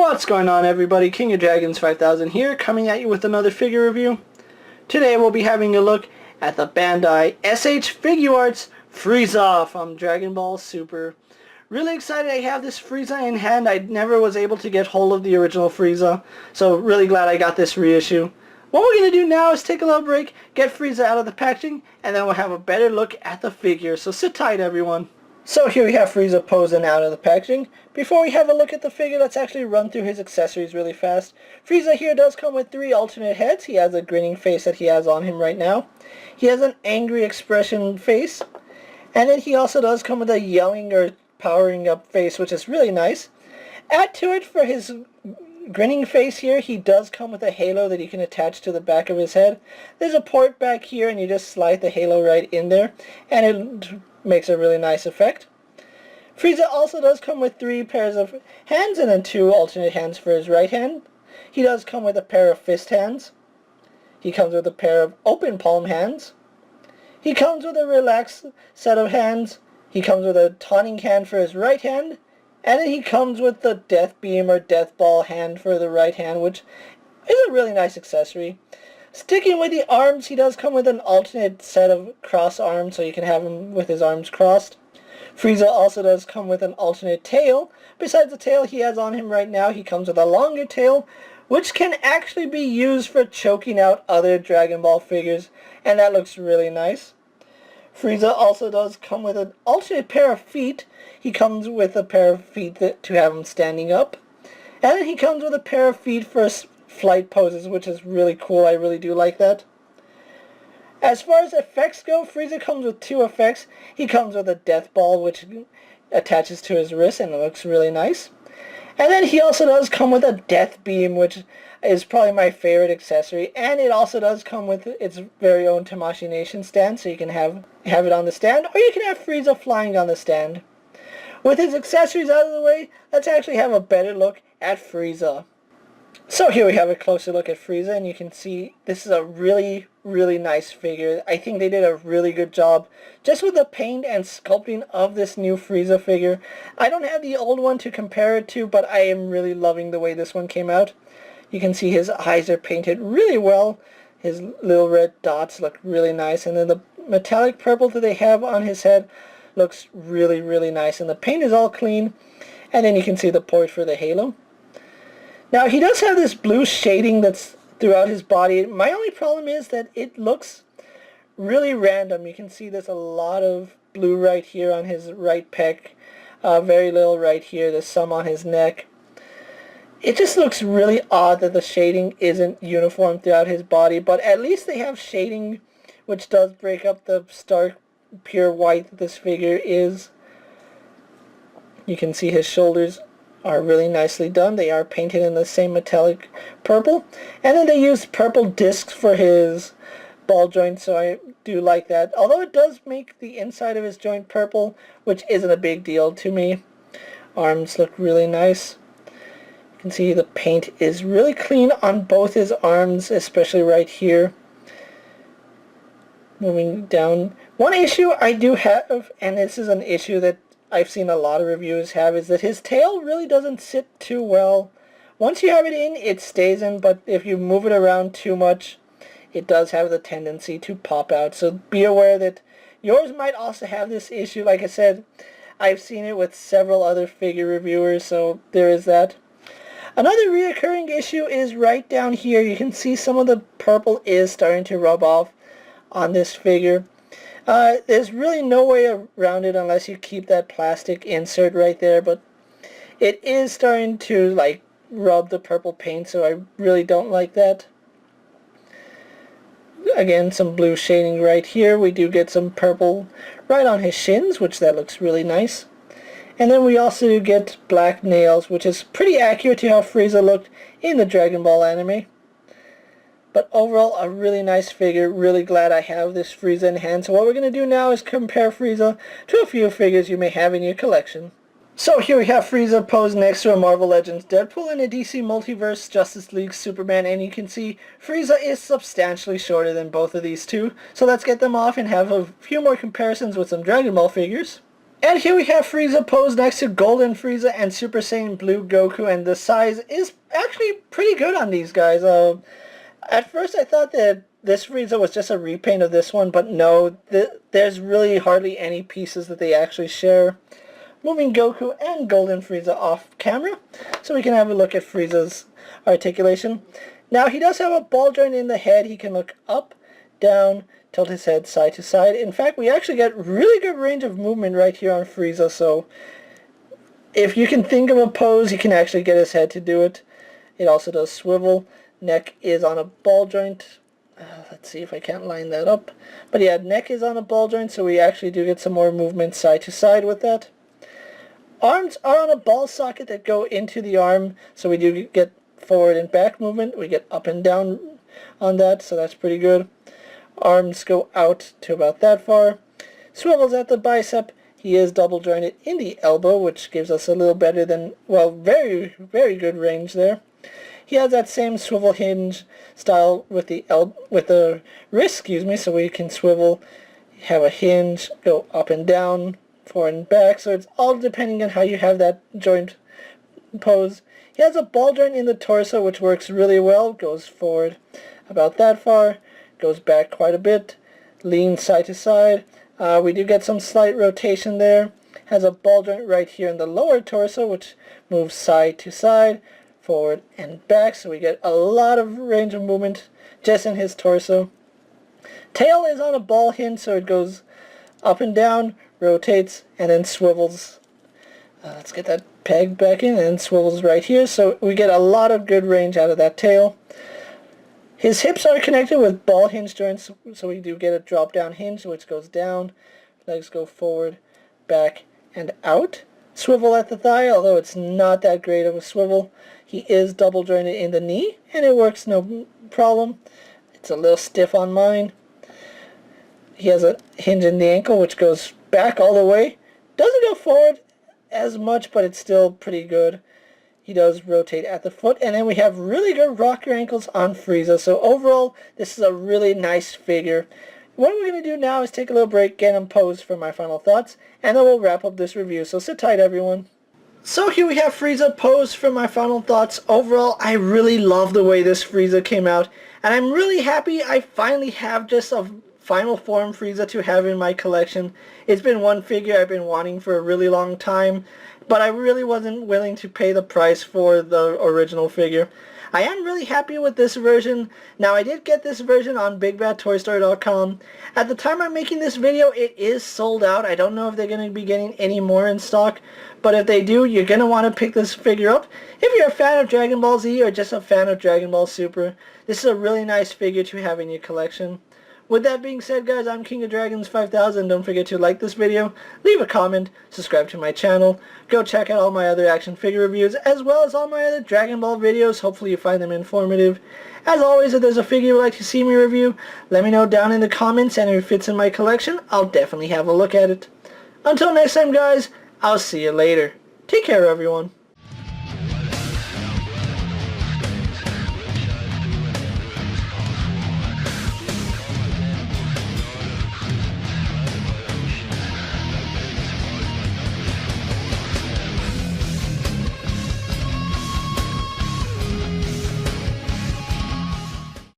What's going on, everybody? King of Dragons 5000 here, coming at you with another figure review. Today we'll be having a look at the Bandai SH Figuarts Frieza from Dragon Ball Super. Really excited I have this Frieza in hand. I never was able to get hold of the original Frieza, so really glad I got this reissue. What we're going to do now is take a little break, get Frieza out of the packaging, and then we'll have a better look at the figure. So sit tight, everyone. So here we have Frieza posing out of the packaging. Before we have a look at the figure, let's actually run through his accessories really fast. Frieza here does come with 3 alternate heads. He has a grinning face that he has on him right now. He has an angry expression face. And then he also does come with a yelling or powering up face, which is really nice. Add to it, for his grinning face here, he does come with a halo that you can attach to the back of his head. There's a port back here, and you just slide the halo right in there, and it makes a really nice effect. Frieza also does come with 3 pairs of hands and then 2 alternate hands for his right hand. He does come with a pair of fist hands. He comes with a pair of open palm hands. He comes with a relaxed set of hands. He comes with a taunting hand for his right hand. And then he comes with the death beam or death ball hand for the right hand, which is a really nice accessory. Sticking with the arms, he does come with an alternate set of cross arms, so you can have him with his arms crossed. Frieza also does come with an alternate tail. Besides the tail he has on him right now, he comes with a longer tail, which can actually be used for choking out other Dragon Ball figures, and that looks really nice. Frieza also does come with an alternate pair of feet. He comes with a pair of feet to have him standing up. And then he comes with a pair of feet for flight poses, which is really cool. I really do like that. As far as effects go, Frieza comes with 2 effects. He comes with a death ball, which attaches to his wrist, and it looks really nice. And then he also does come with a death beam, which is probably my favorite accessory. And it also does come with its very own Tamashii Nation stand, so you can have it on the stand, or you can have Frieza flying on the stand. With his accessories out of the way, let's actually have a better look at Frieza. So here we have a closer look at Frieza, and you can see this is a really, really nice figure. I think they did a really good job just with the paint and sculpting of this new Frieza figure. I don't have the old one to compare it to, but I am really loving the way this one came out. You can see his eyes are painted really well. His little red dots look really nice, and then the metallic purple that they have on his head looks really, really nice, and the paint is all clean. And then you can see the port for the halo. Now, he does have this blue shading that's throughout his body. My only problem is that it looks really random. You can see there's a lot of blue right here on his right pec, very little right here. There's some on his neck. It just looks really odd that the shading isn't uniform throughout his body, but at least they have shading which does break up the stark, pure white that this figure is. You can see his shoulders are really nicely done. They are painted in the same metallic purple, and then they used purple discs for his ball joint, so I do like that, although it does make the inside of his joint purple, which isn't a big deal to me. Arms look really nice. You can see the paint is really clean on both his arms, especially right here. Moving down, one issue I do have, and this is an issue that I've seen a lot of reviewers have, is that his tail really doesn't sit too well. Once you have it in, it stays in, but if you move it around too much, it does have the tendency to pop out. So be aware that yours might also have this issue. Like I said, I've seen it with several other figure reviewers, so there is that. Another reoccurring issue is right down here. You can see some of the purple is starting to rub off on this figure. There's really no way around it unless you keep that plastic insert right there, but it is starting to like rub the purple paint, so I really don't like that. Again, some blue shading right here. We do get some purple right on his shins, which that looks really nice. And then we also get black nails, which is pretty accurate to how Frieza looked in the Dragon Ball anime. But overall, a really nice figure. Really glad I have this Frieza in hand. So what we're going to do now is compare Frieza to a few figures you may have in your collection. So here we have Frieza posed next to a Marvel Legends Deadpool and a DC Multiverse Justice League Superman. And you can see Frieza is substantially shorter than both of these two. So let's get them off and have a few more comparisons with some Dragon Ball figures. And here we have Frieza posed next to Golden Frieza and Super Saiyan Blue Goku, and the size is actually pretty good on these guys. At first I thought that this Frieza was just a repaint of this one, but no, there's really hardly any pieces that they actually share. Moving Goku and Golden Frieza off camera, so we can have a look at Frieza's articulation. Now he does have a ball joint in the head. He can look up, down, tilt his head side to side. In fact, we actually get really good range of movement right here on Frieza, so if you can think of a pose, you can actually get his head to do it. It also does swivel. Neck is on a ball joint. Let's see if I can't line that up. But yeah, neck is on a ball joint, so we actually do get some more movement side to side with that. Arms are on a ball socket that go into the arm, so we do get forward and back movement. We get up and down on that, so that's pretty good. Arms go out to about that far. Swivels at the bicep. He is double jointed in the elbow, which gives us a little better than, well, very, very good range there. He has that same swivel hinge style with the wrist, so we can swivel, have a hinge, go up and down, forward and back, so it's all depending on how you have that joint pose. He has a ball joint in the torso, which works really well, goes forward about that far, goes back quite a bit, leans side to side. We do get some slight rotation there. Has a ball joint right here in the lower torso, which moves side to side, forward and back, so we get a lot of range of movement just in his torso. Tail is on a ball hinge, so it goes up and down, rotates, and then swivels. Let's get that peg back in, and swivels right here, so we get a lot of good range out of that tail. His hips are connected with ball hinge joints, so we do get a drop down hinge, which goes down, legs go forward, back, and out. Swivel at the thigh, although it's not that great of a swivel. He is double jointed in the knee, and it works no problem. It's a little stiff on mine. He has a hinge in the ankle, which goes back all the way. Doesn't go forward as much, but it's still pretty good. He does rotate at the foot, and then we have really good rocker ankles on Frieza. So overall, this is a really nice figure. What we're going to do now is take a little break, get him posed for my final thoughts, and then we'll wrap up this review. So sit tight, everyone. So here we have Frieza posed for my final thoughts. Overall, I really love the way this Frieza came out, and I'm really happy I finally have just a final form Frieza to have in my collection. It's been one figure I've been wanting for a really long time, but I really wasn't willing to pay the price for the original figure. I am really happy with this version. Now, I did get this version on BigBadToyStore.com. At the time I'm making this video, it is sold out. I don't know if they're going to be getting any more in stock, but if they do, you're going to want to pick this figure up. If you're a fan of Dragon Ball Z or just a fan of Dragon Ball Super, this is a really nice figure to have in your collection. With that being said, guys, I'm KingofDragons 5000. Don't forget to like this video, leave a comment, subscribe to my channel, go check out all my other action figure reviews, as well as all my other Dragon Ball videos. Hopefully you find them informative. As always, if there's a figure you'd like to see me review, let me know down in the comments, and if it fits in my collection, I'll definitely have a look at it. Until next time, guys, I'll see you later. Take care, everyone.